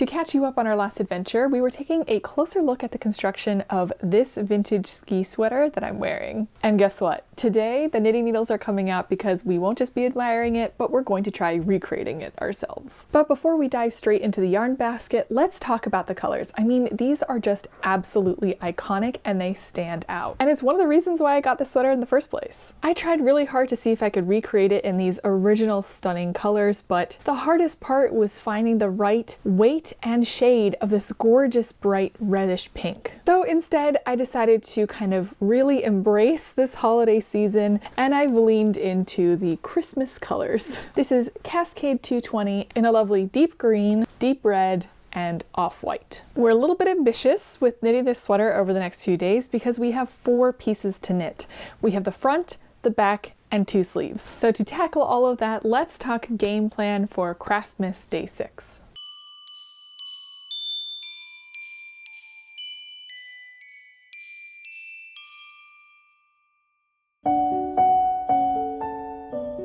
To catch you up on our last adventure, we were taking a closer look at the construction of this vintage ski sweater that I'm wearing. And guess what? Today, the knitting needles are coming out because we won't just be admiring it, but we're going to try recreating it ourselves. But before we dive straight into the yarn basket, let's talk about the colors. I mean, these are just absolutely iconic and they stand out. And it's one of the reasons why I got this sweater in the first place. I tried really hard to see if I could recreate it in these original stunning colors, but the hardest part was finding the right weight and shade of this gorgeous bright reddish pink. So instead, I decided to kind of really embrace this holiday season, and I've leaned into the Christmas colors. This is Cascade 220 in a lovely deep green, deep red, and off-white. We're a little bit ambitious with knitting this sweater over the next few days because we have 4 pieces to knit. We have the front, the back, and 2 sleeves. So to tackle all of that, let's talk game plan for Craftmas Day 6.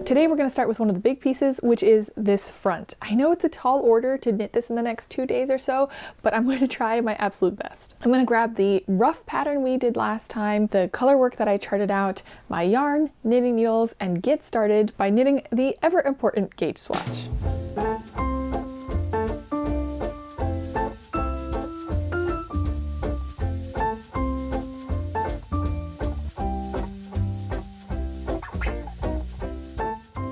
Today we're going to start with one of the big pieces, which is this front. I know it's a tall order to knit this in the next 2 days or so, but I'm going to try my absolute best. I'm going to grab the rough pattern we did last time, the color work that I charted out, my yarn, knitting needles, and get started by knitting the ever important gauge swatch.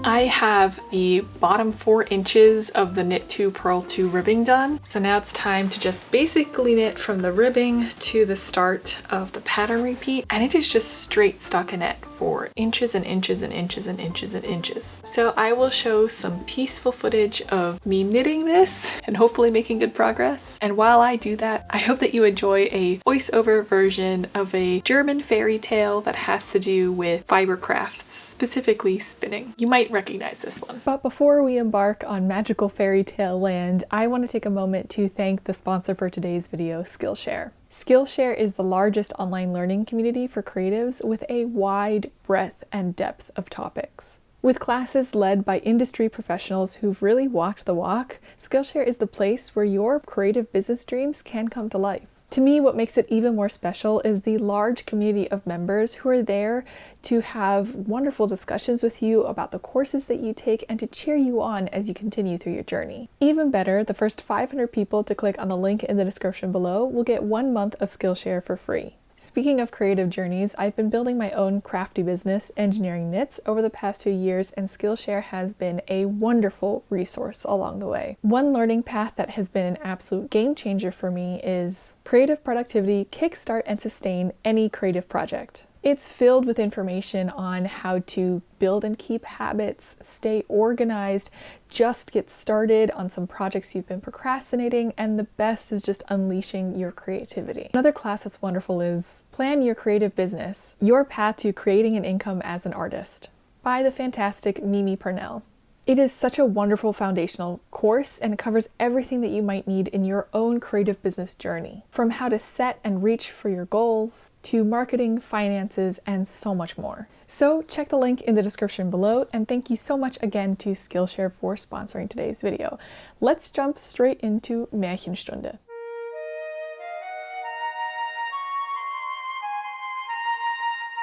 I have the bottom 4 inches of the Knit 2 Purl 2 ribbing done. So now it's time to just basically knit from the ribbing to the start of the pattern repeat. And it is just straight stockinette for inches and inches and inches and inches and inches. So I will show some peaceful footage of me knitting this and hopefully making good progress. And while I do that, I hope that you enjoy a voiceover version of a German fairy tale that has to do with fiber crafts, specifically spinning. You might recognize this one. But before we embark on magical fairy tale land, I want to take a moment to thank the sponsor for today's video, Skillshare. Skillshare is the largest online learning community for creatives with a wide breadth and depth of topics. With classes led by industry professionals who've really walked the walk, Skillshare is the place where your creative business dreams can come to life. To me, what makes it even more special is the large community of members who are there to have wonderful discussions with you about the courses that you take and to cheer you on as you continue through your journey. Even better, the first 500 people to click on the link in the description below will get 1 month of Skillshare for free. Speaking of creative journeys, I've been building my own crafty business, Engineering Knits, over the past few years, and Skillshare has been a wonderful resource along the way. One learning path that has been an absolute game changer for me is creative productivity, kickstart and sustain any creative project. It's filled with information on how to build and keep habits, stay organized, just get started on some projects you've been procrastinating, and the best is just unleashing your creativity. Another class that's wonderful is Plan Your Creative Business, Your Path to Creating an Income as an Artist, by the fantastic Mimi Purnell. It is such a wonderful foundational course and it covers everything that you might need in your own creative business journey, from how to set and reach for your goals, to marketing, finances, and so much more. So check the link in the description below, and thank you so much again to Skillshare for sponsoring today's video. Let's jump straight into Märchenstunde.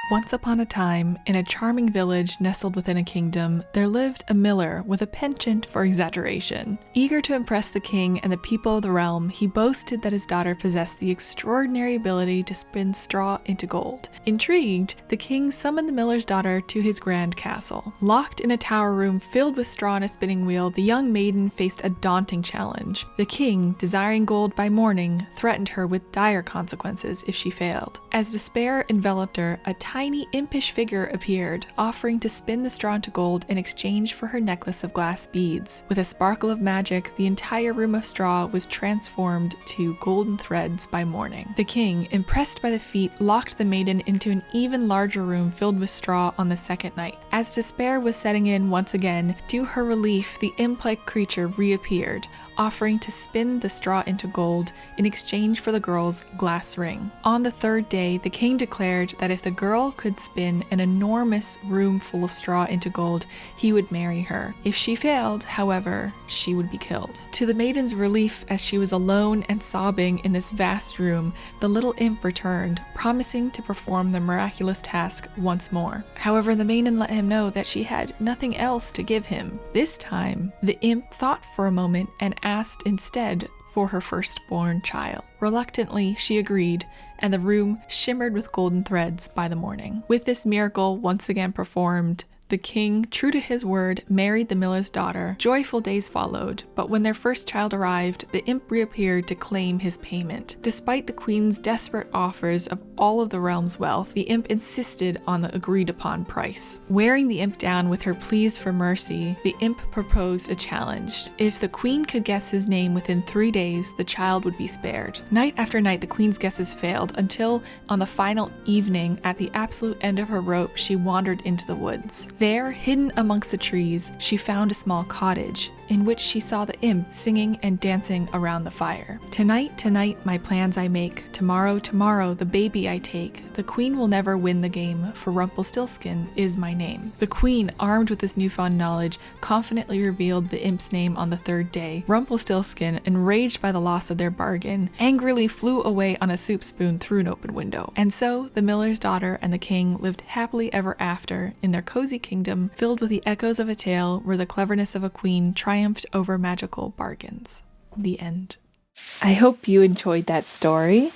Once upon a time, in a charming village nestled within a kingdom, there lived a miller with a penchant for exaggeration. Eager to impress the king and the people of the realm, he boasted that his daughter possessed the extraordinary ability to spin straw into gold. Intrigued, the king summoned the miller's daughter to his grand castle. Locked in a tower room filled with straw and a spinning wheel, the young maiden faced a daunting challenge. The king, desiring gold by morning, threatened her with dire consequences if she failed. As despair enveloped her, a tiny impish figure appeared, offering to spin the straw into gold in exchange for her necklace of glass beads. With a sparkle of magic, the entire room of straw was transformed to golden threads by morning. The king, impressed by the feat, locked the maiden into an even larger room filled with straw on the second night. As despair was setting in once again, to her relief, the imp-like creature reappeared. offering to spin the straw into gold in exchange for the girl's glass ring. On the third day, the king declared that if the girl could spin an enormous room full of straw into gold, he would marry her. If she failed, however, she would be killed. To the maiden's relief, as she was alone and sobbing in this vast room, the little imp returned, promising to perform the miraculous task once more. However, the maiden let him know that she had nothing else to give him. This time, the imp thought for a moment and asked instead for her firstborn child. Reluctantly, she agreed, and the room shimmered with golden threads by the morning. With this miracle once again performed, the king, true to his word, married the miller's daughter. Joyful days followed, but when their first child arrived, the imp reappeared to claim his payment. Despite the queen's desperate offers of all of the realm's wealth, the imp insisted on the agreed-upon price. Wearing the imp down with her pleas for mercy, the imp proposed a challenge. If the queen could guess his name within 3 days, the child would be spared. Night after night, the queen's guesses failed, until on the final evening, at the absolute end of her rope, she wandered into the woods. There, hidden amongst the trees, she found a small cottage, in which she saw the imp singing and dancing around the fire. Tonight, tonight, my plans I make. Tomorrow, tomorrow, the baby I take. The queen will never win the game, for Rumpelstiltskin is my name. The queen, armed with this newfound knowledge, confidently revealed the imp's name on the third day. Rumpelstiltskin, enraged by the loss of their bargain, angrily flew away on a soup spoon through an open window. And so, the miller's daughter and the king lived happily ever after in their cozy kingdom, filled with the echoes of a tale where the cleverness of a queen triumphed over magical bargains. The end. I hope you enjoyed that story.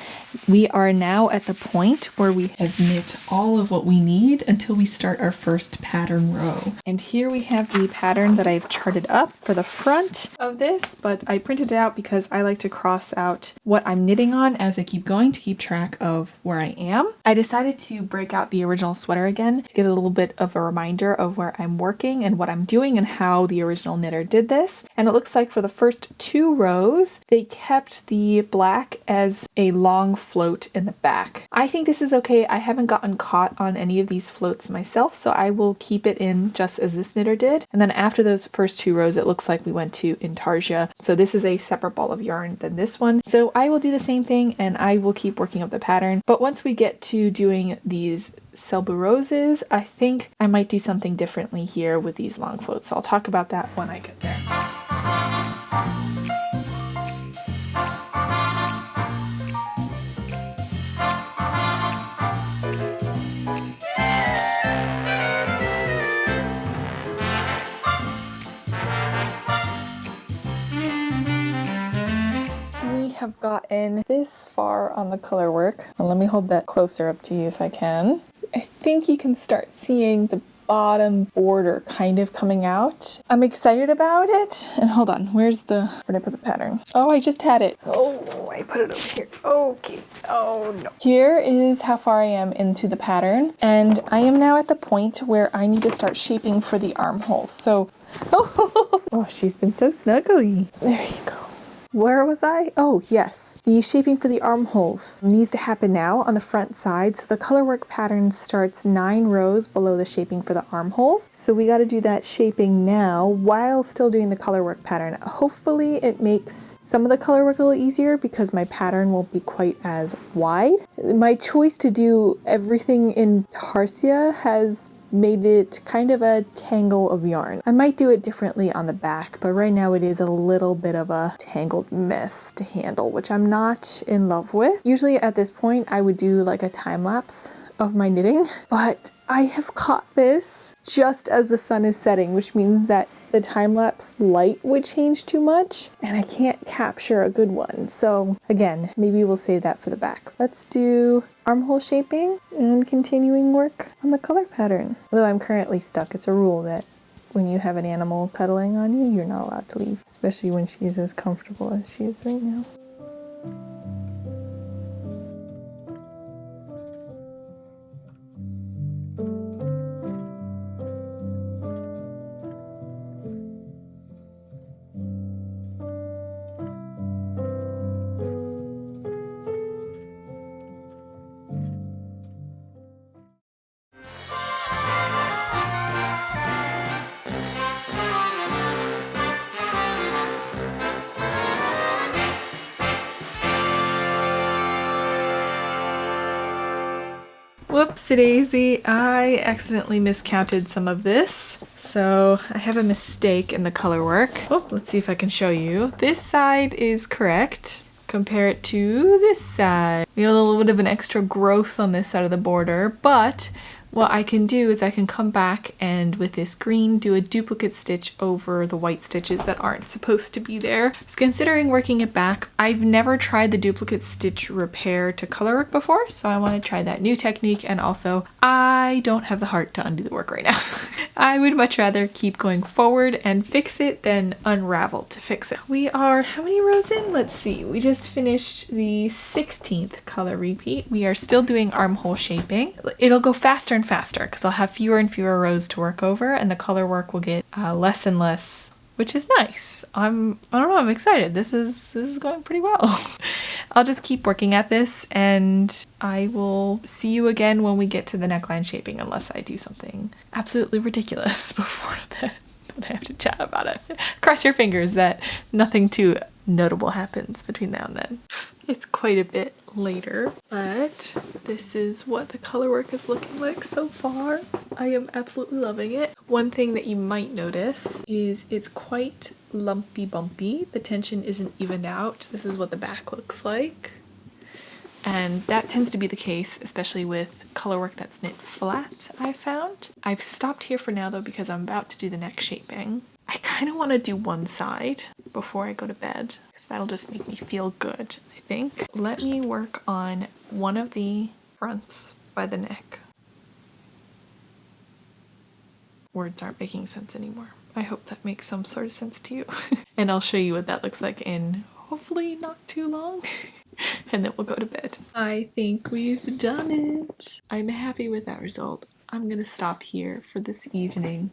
We are now at the point where we have knit all of what we need until we start our first pattern row. And here we have the pattern that I've charted up for the front of this, but I printed it out because I like to cross out what I'm knitting on as I keep going to keep track of where I am. I decided to break out the original sweater again to get a little bit of a reminder of where I'm working and what I'm doing and how the original knitter did this. And it looks like for the first 2 rows, they kept the black as a long float in the back. I think this is okay. I haven't gotten caught on any of these floats myself, so I will keep it in just as this knitter did. And then after those first 2 rows, it looks like we went to intarsia. So this is a separate ball of yarn than this one. So I will do the same thing and I will keep working up the pattern. But once we get to doing these Selbu roses, I think I might do something differently here with these long floats. So I'll talk about that when I get there. Have gotten this far on the color work. Well, let me hold that closer up to you if I can. I think you can start seeing the bottom border kind of coming out. I'm excited about it. And hold on, where'd I put the pattern? Oh, I just had it. Oh, I put it over here. Okay. Oh no. Here is how far I am into the pattern. And I am now at the point where I need to start shaping for the armholes. So, oh, she's been so snuggly. There you go. Where was I? Oh, yes. The shaping for the armholes needs to happen now on the front side. So the colorwork pattern starts 9 rows below the shaping for the armholes. So we got to do that shaping now while still doing the colorwork pattern. Hopefully it makes some of the colorwork a little easier because my pattern won't be quite as wide. My choice to do everything in tarsia has made it kind of a tangle of yarn. I might do it differently on the back, but right now it is a little bit of a tangled mess to handle, which I'm not in love with. Usually at this point I would do like a time lapse of my knitting, but I have caught this just as the sun is setting, which means that the time-lapse light would change too much and I can't capture a good one. So again, maybe we'll save that for the back. Let's do armhole shaping and continuing work on the color pattern. Although I'm currently stuck, it's a rule that when you have an animal cuddling on you, you're not allowed to leave, especially when she is as comfortable as she is right now. Whoopsie daisy, I accidentally miscounted some of this. So I have a mistake in the color work. Oh, let's see if I can show you. This side is correct. Compare it to this side. We have a little bit of an extra growth on this side of the border, but what I can do is I can come back and with this green do a duplicate stitch over the white stitches that aren't supposed to be there. I was considering working it back. I've never tried the duplicate stitch repair to color work before, so I want to try that new technique, and also I don't have the heart to undo the work right now. I would much rather keep going forward and fix it than unravel to fix it. We are how many rows in? Let's see. We just finished the 16th color repeat. We are still doing armhole shaping. It'll go faster and faster because I'll have fewer and fewer rows to work over, and the color work will get less and less, which is nice. I don't know, I'm excited. This is going pretty well. I'll just keep working at this, and I will see you again when we get to the neckline shaping, unless I do something absolutely ridiculous before then. I have to chat about it. Cross your fingers that nothing too notable happens between now and then. It's quite a bit later, but this is what the color work is looking like so far. I am absolutely loving it. One thing that you might notice is it's quite lumpy bumpy. The tension isn't evened out. This is what the back looks like. And that tends to be the case, especially with color work that's knit flat, I found. I've stopped here for now though because I'm about to do the neck shaping. I kind of want to do one side before I go to bed because that'll just make me feel good, I think. Let me work on one of the fronts by the neck. Words aren't making sense anymore. I hope that makes some sort of sense to you. And I'll show you what that looks like in hopefully not too long. And then we'll go to bed. I think we've done it. I'm happy with that result. I'm gonna stop here for this evening,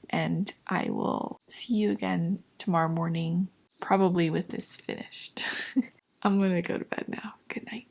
and I will see you again tomorrow morning, probably with this finished. I'm gonna go to bed now. Good night.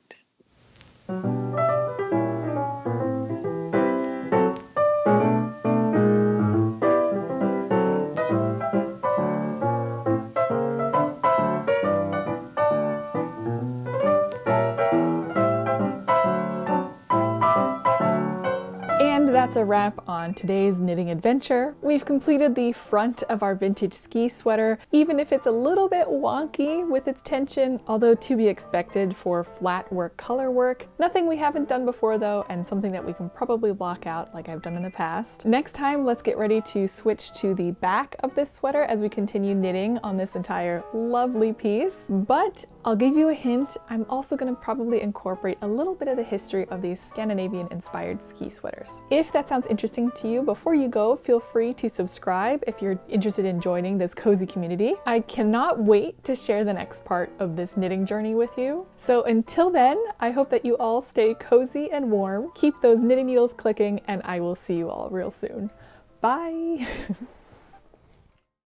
And that's a wrap on today's knitting adventure. We've completed the front of our vintage ski sweater, even if it's a little bit wonky with its tension, although to be expected for flat work color work. Nothing we haven't done before though, and something that we can probably block out like I've done in the past. Next time, let's get ready to switch to the back of this sweater as we continue knitting on this entire lovely piece. But I'll give you a hint, I'm also going to probably incorporate a little bit of the history of these Scandinavian inspired ski sweaters. If that sounds interesting to you, before you go, feel free to subscribe if you're interested in joining this cozy community. I cannot wait to share the next part of this knitting journey with you. So until then, I hope that you all stay cozy and warm, keep those knitting needles clicking, and I will see you all real soon. Bye!